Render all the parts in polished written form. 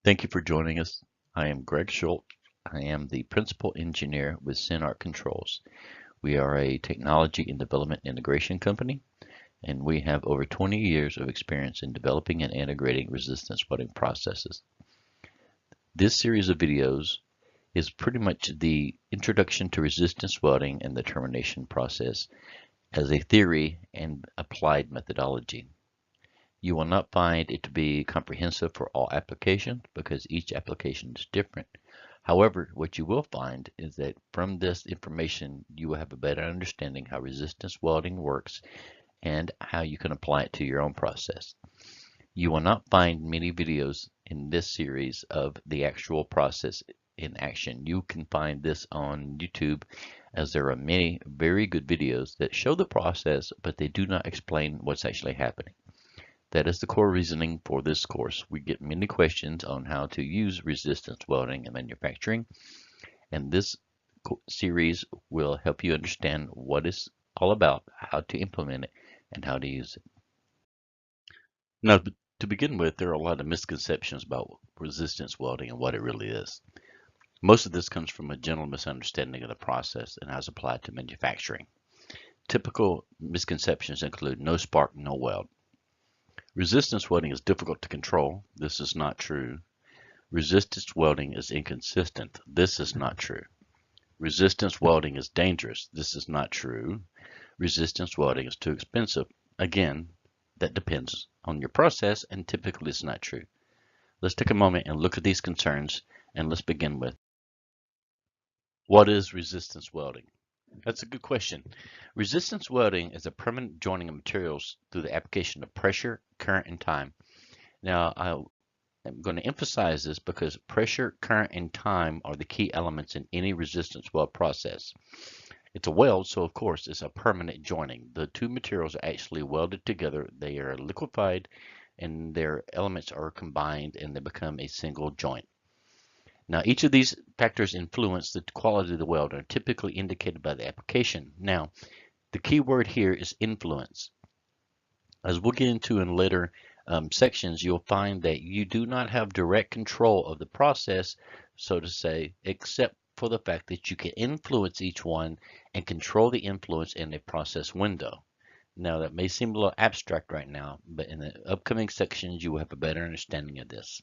Thank you for joining us. I am Greg Schultz. I am the principal engineer with Synart Controls. We are a technology and development integration company, and we have over 20 years of experience in developing and integrating resistance welding processes. This series of videos is pretty much the introduction to resistance welding and the termination process as a theory and applied methodology. You will not find it to be comprehensive for all applications because each application is different. However, what you will find is that from this information, you will have a better understanding how resistance welding works and how you can apply it to your own process. You will not find many videos in this series of the actual process in action. You can find this on YouTube, as there are many very good videos that show the process, but they do not explain what's actually happening. That is the core reasoning for this course. We get many questions on how to use resistance welding in manufacturing, and this series will help you understand what it's all about, how to implement it, and how to use it. Now, to begin with, there are a lot of misconceptions about resistance welding and what it really is. Most of this comes from a general misunderstanding of the process and how it's applied to manufacturing. Typical misconceptions include no spark, no weld. Resistance welding is difficult to control. This is not true. Resistance welding is inconsistent. This is not true. Resistance welding is dangerous. This is not true. Resistance welding is too expensive. Again, that depends on your process and typically it's not true. Let's take a moment and look at these concerns, and let's begin with, what is resistance welding? That's a good question. Resistance welding is a permanent joining of materials through the application of pressure, current, and time. Now, I'm going to emphasize this because pressure, current, and time are the key elements in any resistance weld process. It's a weld, so of course it's a permanent joining. The two materials are actually welded together. They are liquefied and their elements are combined and they become a single joint. Now, each of these factors influence the quality of the weld and are typically indicated by the application. Now, the key word here is influence. As we'll get into in later sections, you'll find that you do not have direct control of the process, so to say, except for the fact that you can influence each one and control the influence in a process window. Now, that may seem a little abstract right now, but in the upcoming sections, you will have a better understanding of this.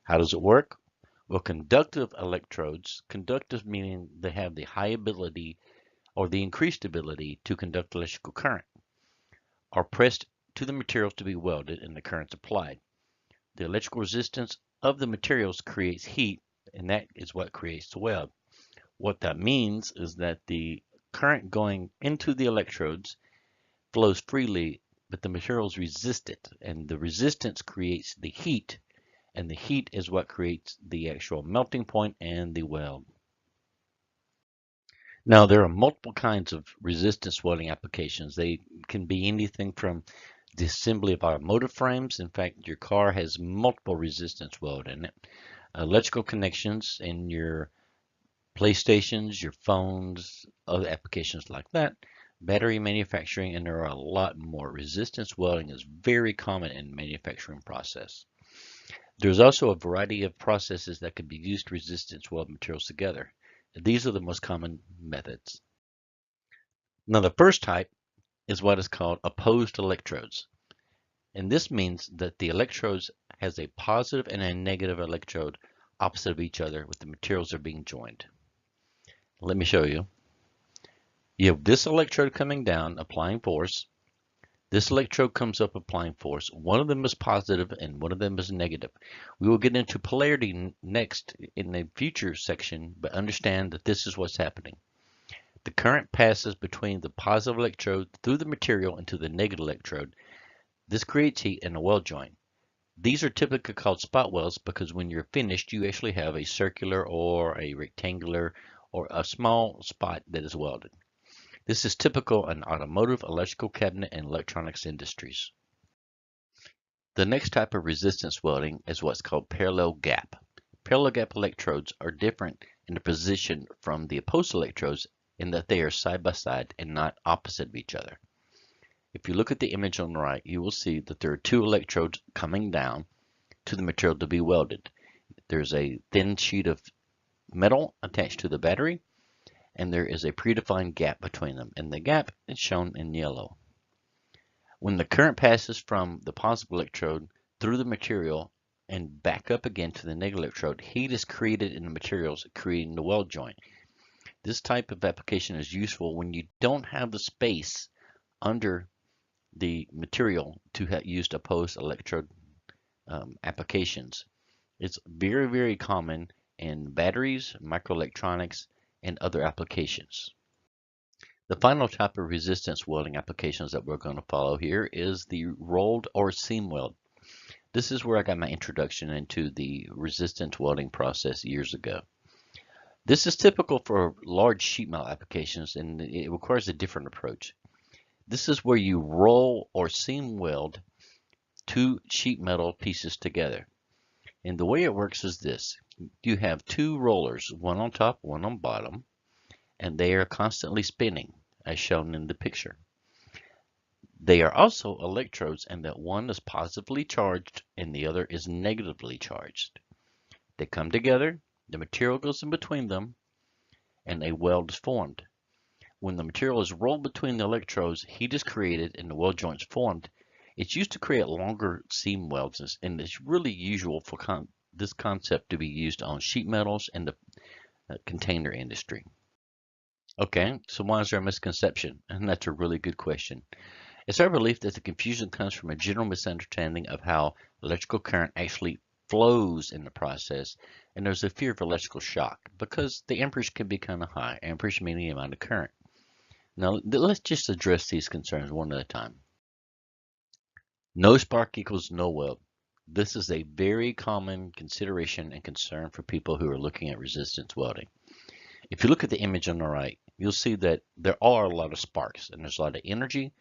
How does it work? Well, conductive electrodes, conductive meaning they have the high ability or the increased ability to conduct electrical current, are pressed to the materials to be welded and the currents applied. The electrical resistance of the materials creates heat, and that is what creates the weld. What that means is that the current going into the electrodes flows freely, but the materials resist it, and the resistance creates the heat, and the heat is what creates the actual melting point and the weld. Now, there are multiple kinds of resistance welding applications. They can be anything from the assembly of automotive frames. In fact, your car has multiple resistance weld in it. Electrical connections in your PlayStations, your phones, other applications like that. Battery manufacturing, and there are a lot more. Resistance welding is very common in the manufacturing process. There's also a variety of processes that can be used to resistance weld materials together. These are the most common methods. Now, the first type is what is called opposed electrodes. And this means that the electrodes has a positive and a negative electrode opposite of each other with the materials are being joined. Let me show you. You have this electrode coming down, applying force. This electrode comes up applying force. One of them is positive and one of them is negative. We will get into polarity next in a future section, but understand that this is what's happening. The current passes between the positive electrode through the material into the negative electrode. This creates heat in a weld joint. These are typically called spot welds because when you're finished, you actually have a circular or a rectangular or a small spot that is welded. This is typical in automotive, electrical cabinet, and electronics industries. The next type of resistance welding is what's called parallel gap. Parallel gap electrodes are different in the position from the opposed electrodes in that they are side by side and not opposite of each other. If you look at the image on the right, you will see that there are two electrodes coming down to the material to be welded. There's a thin sheet of metal attached to the battery, and there is a predefined gap between them, and the gap is shown in yellow. When the current passes from the positive electrode through the material and back up again to the negative electrode, heat is created in the materials, creating the weld joint. This type of application is useful when you don't have the space under the material to use to post electrode applications. It's very, very common in batteries, microelectronics, and other applications. The final type of resistance welding applications that we're going to follow here is the rolled or seam weld. This is where I got my introduction into the resistance welding process years ago. This is typical for large sheet metal applications, and it requires a different approach. This is where you roll or seam weld two sheet metal pieces together. And the way it works is this. You have two rollers, one on top, one on bottom, and they are constantly spinning, as shown in the picture. They are also electrodes, and that one is positively charged and the other is negatively charged. They come together, the material goes in between them, and a weld is formed. When the material is rolled between the electrodes, heat is created and the weld joint is formed. It's used to create longer seam welds, and it's really usual for this concept to be used on sheet metals and the container industry. Okay, so why is there a misconception? And that's a really good question. It's our belief that the confusion comes from a general misunderstanding of how electrical current actually flows in the process, and there's a fear of electrical shock because the amperage can be kind of high, amperage meaning the amount of current. Now, let's just address these concerns one at a time. No spark equals no weld. This is a very common consideration and concern for people who are looking at resistance welding. If you look at the image on the right, you'll see that there are a lot of sparks and there's a lot of energy.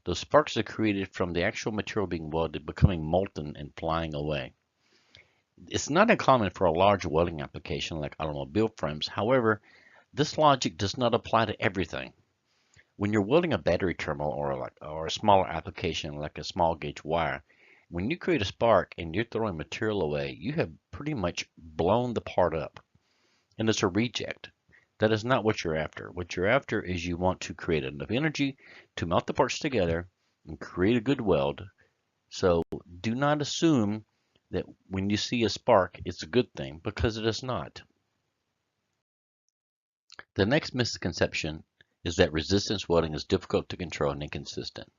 Those sparks are created from the actual material being welded becoming molten and flying away. It's not uncommon for a large welding application like automobile frames. However, this logic does not apply to everything. When you're welding a battery terminal or a smaller application like a small gauge wire, when you create a spark and you're throwing material away, you have pretty much blown the part up. And it's a reject. That is not what you're after. What you're after is you want to create enough energy to melt the parts together and create a good weld. So do not assume that when you see a spark, it's a good thing, because it is not. The next misconception is that resistance welding is difficult to control and inconsistent.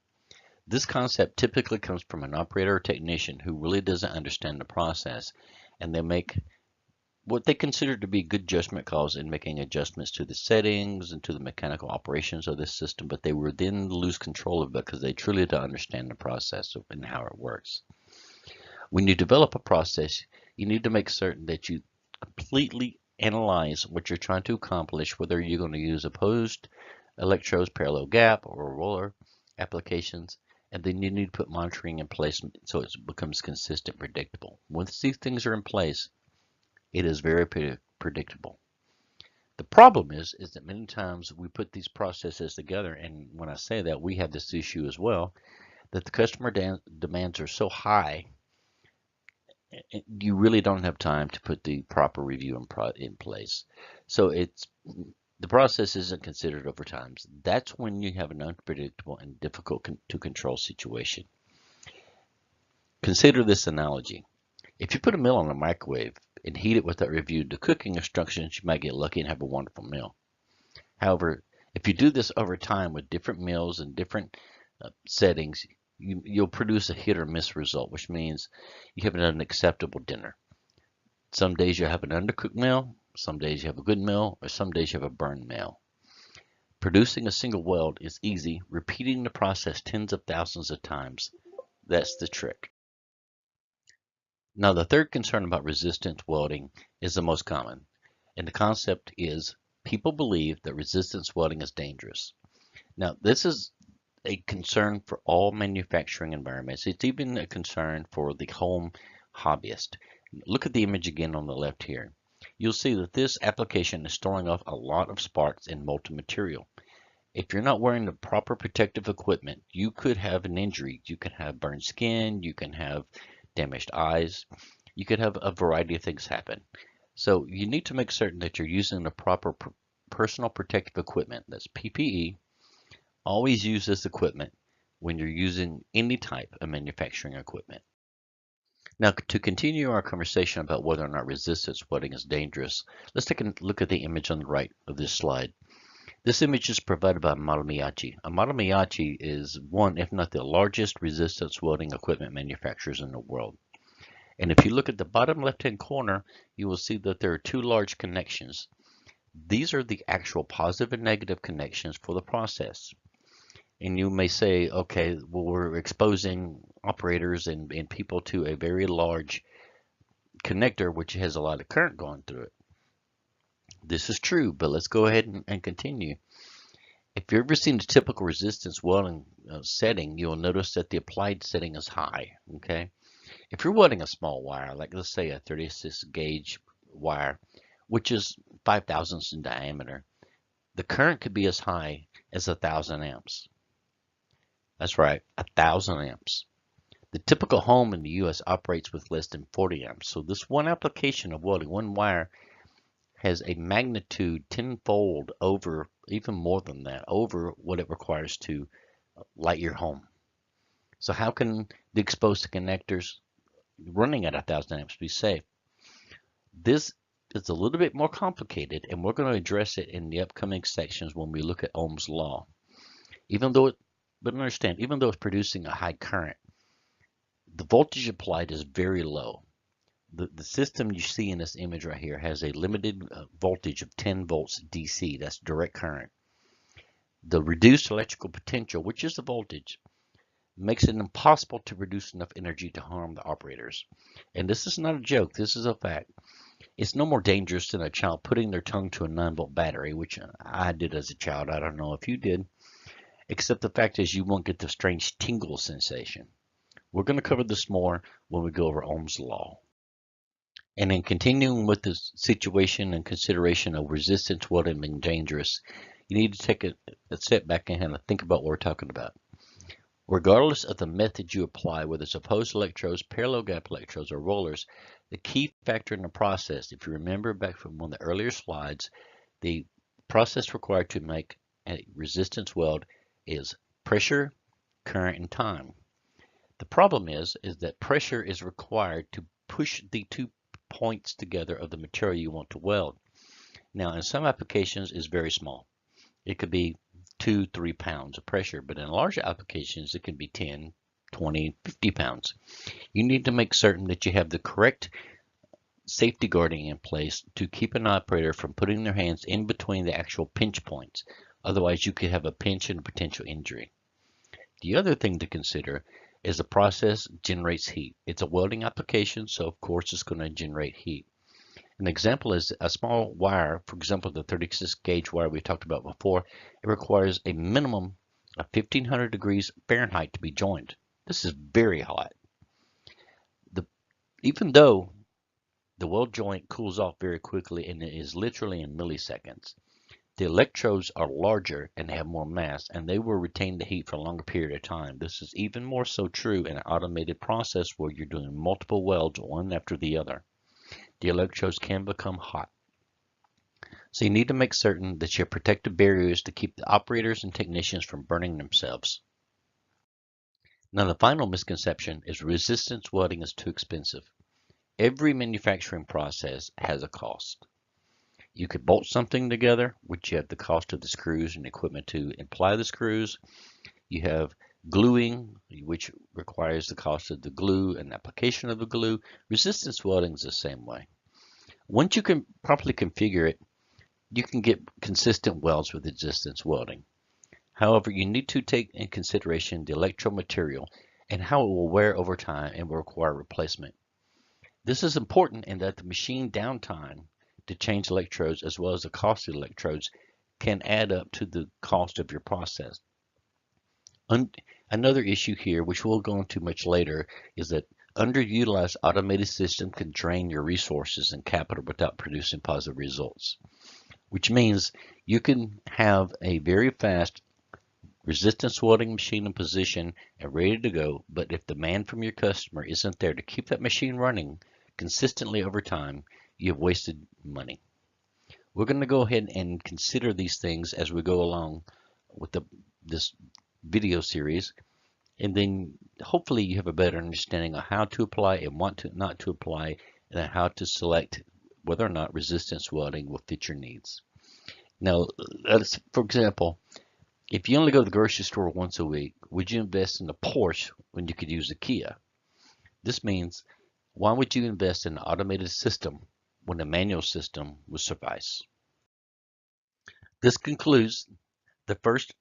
This concept typically comes from an operator or technician who really doesn't understand the process, and they make what they consider to be good judgment calls in making adjustments to the settings and to the mechanical operations of this system, but they will then lose control of it because they truly don't understand the process and how it works. When you develop a process, you need to make certain that you completely analyze what you're trying to accomplish, whether you're going to use opposed electrodes, parallel gap, or roller applications, and then you need to put monitoring in place so it becomes consistent, predictable. Once these things are in place, it is very predictable. The problem is that many times we put these processes together, and when I say that, we have this issue as well, that the customer demands are so high, you really don't have time to put the proper review in place. So the process isn't considered over time. That's when you have an unpredictable and difficult to control situation. Consider this analogy. If you put a meal in a microwave and heat it without reviewing the cooking instructions, you might get lucky and have a wonderful meal. However, if you do this over time with different meals and different settings, you'll produce a hit or miss result, which means you have an unacceptable dinner. Some days you have an undercooked meal, some days you have a good meal, or some days you have a burned meal. Producing a single weld is easy. Repeating the process tens of thousands of times, that's the trick. Now, the third concern about resistance welding is the most common, and the concept is people believe that resistance welding is dangerous. Now, this is a concern for all manufacturing environments. It's even a concern for the home hobbyist. Look at the image again on the left here. You'll see that this application is throwing off a lot of sparks in molten material. If you're not wearing the proper protective equipment, you could have an injury. You can have burned skin, you can have damaged eyes. you could have a variety of things happen. So you need to make certain that you're using the proper personal protective equipment. That's PPE. Always use this equipment when you're using any type of manufacturing equipment. Now, to continue our conversation about whether or not resistance welding is dangerous, let's take a look at the image on the right of this slide. This image is provided by Miyachi. Miyachi is one, if not the largest resistance welding equipment manufacturers in the world. And if you look at the bottom left-hand corner, you will see that there are two large connections. These are the actual positive and negative connections for the process. And you may say, okay, well, we're exposing operators and people to a very large connector, which has a lot of current going through it. This is true, but let's go ahead and continue. If you've ever seen the typical resistance welding setting, you'll notice that the applied setting is high, okay? If you're welding a small wire, like let's say a 36 gauge wire, which is 5 thousandths in diameter, the current could be as high as 1,000 amps. That's right, 1,000 amps. The typical home in the U.S. operates with less than 40 amps. So this one application of welding, one wire, has a magnitude tenfold over, even more than that, over what it requires to light your home. So how can the exposed connectors running at 1,000 amps be safe? This is a little bit more complicated, and we're going to address it in the upcoming sections when we look at Ohm's law. But understand, even though it's producing a high current, the voltage applied is very low. The system you see in this image right here has a limited voltage of 10 volts DC. That's direct current. The reduced electrical potential, which is the voltage, makes it impossible to produce enough energy to harm the operators. And this is not a joke. This is a fact. It's no more dangerous than a child putting their tongue to a 9-volt battery, which I did as a child. I don't know if you did. Except the fact is you won't get the strange tingle sensation. We're going to cover this more when we go over Ohm's law. And in continuing with the situation and consideration of resistance welding being dangerous, you need to take a step back and think about what we're talking about. Regardless of the method you apply, whether it's opposed electrodes, parallel gap electrodes, or rollers, the key factor in the process, if you remember back from one of the earlier slides, the process required to make a resistance weld is pressure, current, and time. The problem is that pressure is required to push the 2 points together of the material you want to weld. Now, in some applications, it's very small. It could be 2-3 pounds of pressure, but in larger applications, it can be 10, 20, 50 pounds. You need to make certain that you have the correct safety guarding in place to keep an operator from putting their hands in between the actual pinch points. Otherwise, you could have a pinch and a potential injury. The other thing to consider is the process generates heat. It's a welding application, so of course it's going to generate heat. An example is a small wire, for example, the 36 gauge wire we talked about before. It requires a minimum of 1500 degrees Fahrenheit to be joined. This is very hot. Even though the weld joint cools off very quickly and it is literally in milliseconds, the electrodes are larger and have more mass, and they will retain the heat for a longer period of time. This is even more so true in an automated process where you're doing multiple welds one after the other. The electrodes can become hot. So you need to make certain that you have protective barriers to keep the operators and technicians from burning themselves. Now, the final misconception is resistance welding is too expensive. Every manufacturing process has a cost. You could bolt something together, which you have the cost of the screws and equipment to apply the screws. You have gluing, which requires the cost of the glue and application of the glue. Resistance welding is the same way. Once you can properly configure it, you can get consistent welds with resistance welding. However, you need to take in consideration the electrode material and how it will wear over time and will require replacement. This is important in that the machine downtime to change electrodes as well as the cost of electrodes can add up to the cost of your process. Another issue here, which we'll go into much later, is that underutilized automated system can drain your resources and capital without producing positive results, which means you can have a very fast resistance welding machine in position and ready to go, but if demand from your customer isn't there to keep that machine running consistently over time, you have wasted money. We're going to go ahead and consider these things as we go along with this video series, and then hopefully you have a better understanding of how to apply and what not to apply, and how to select whether or not resistance welding will fit your needs. Now, for example, if you only go to the grocery store once a week, would you invest in a Porsche when you could use a Kia? This means, why would you invest in an automated system when a manual system would suffice? This concludes the first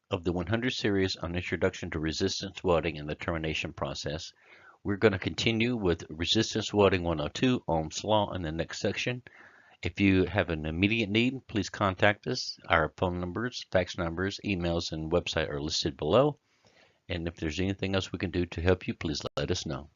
of the 100 series on Introduction to Resistance Welding and the Termination Process. We're going to continue with Resistance Welding 102, Ohm's Law, in the next section. If you have an immediate need, please contact us. Our phone numbers, fax numbers, emails, and website are listed below. And if there's anything else we can do to help you, please let us know.